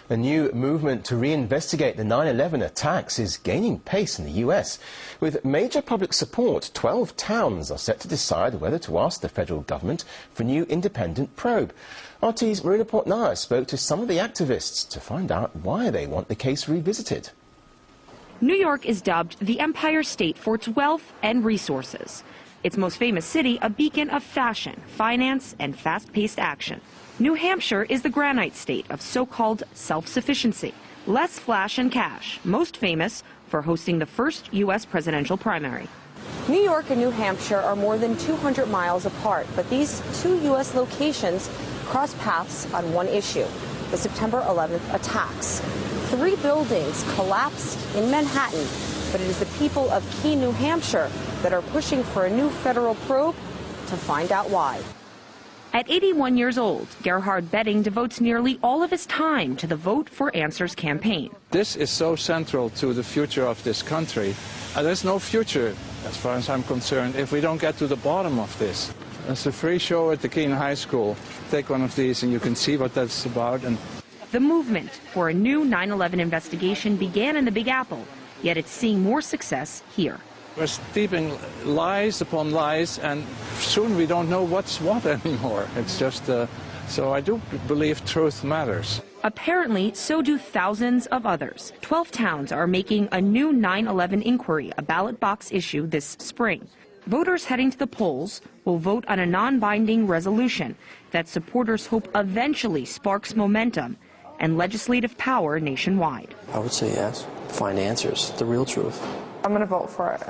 A new movement to reinvestigate the 9/11 attacks is gaining pace in the US. With major public support, 12 towns are set to decide whether to ask the federal government for a new independent probe. RT's Marina Portnaya spoke to some of the activists to find out why they want the case revisited. New York is dubbed the Empire State for its wealth and resources. Its most famous city, a beacon of fashion, finance, and fast-paced action. New Hampshire is the granite state of so-called self-sufficiency. Less flash and cash, most famous for hosting the first U.S. presidential primary. New York and New Hampshire are more than 200 miles apart, but these two U.S. locations cross paths on one issue, the September 11th attacks. 3 buildings collapsed in Manhattan, but it is the people of Keene, New Hampshire that are pushing for a new federal probe to find out why. At 81 years old, Gerhard Betting devotes nearly all of his time to the Vote for Answers campaign. This is so central to the future of this country. There's no future, as far as I'm concerned, if we don't get to the bottom of this. It's a free show at the Keene High School. Take one of these and you can see what that's about. And the movement for a new 9/11 investigation began in the Big Apple, yet it's seeing more success here. We're steeping lies upon lies, and soon we don't know what's what anymore. It's just, so I do believe truth matters. Apparently, so do thousands of others. 12 towns are making a new 9/11 inquiry, a ballot box issue this spring. Voters heading to the polls will vote on a non-binding resolution that supporters hope eventually sparks momentum and legislative power nationwide. I would say yes. Find answers, the real truth. I'm going to vote for it.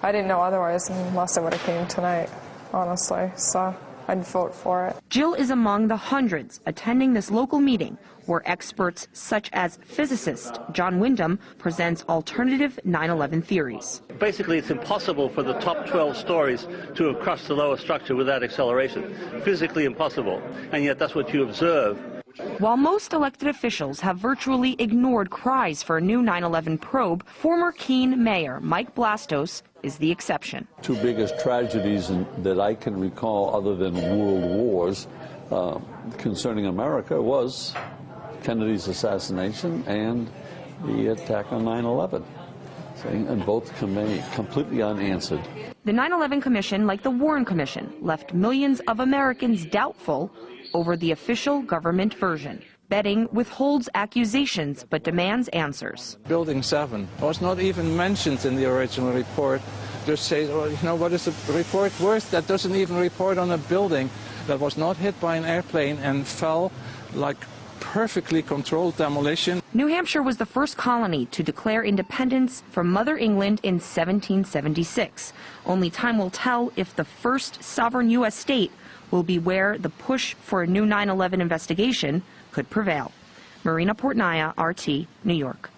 I didn't know otherwise unless I would have came tonight, honestly, so I'd vote for it. Jill is among the hundreds attending this local meeting where experts such as physicist John Wyndham presents alternative 9/11 theories. Basically, it's impossible for the top 12 stories to have crossed the lower structure without acceleration. Physically impossible, and yet that's what you observe. While most elected officials have virtually ignored cries for a new 9/11 probe, former Keene Mayor Mike Blastos is the exception. Two biggest tragedies that I can recall other than world wars concerning America was Kennedy's assassination and the attack on 9/11. And both remain completely unanswered. The 9/11 Commission, like the Warren Commission, left millions of Americans doubtful over the official government version. Betting withholds accusations but demands answers. Building 7 was not even mentioned in the original report. Just say, well, you know, what is the report worth? That doesn't even report on a building that was not hit by an airplane and fell like perfectly controlled demolition. New Hampshire was the first colony to declare independence from Mother England in 1776. Only time will tell if the first sovereign U.S. state will be where the push for a new 9/11 investigation could prevail. Marina Portnaya, RT, New York.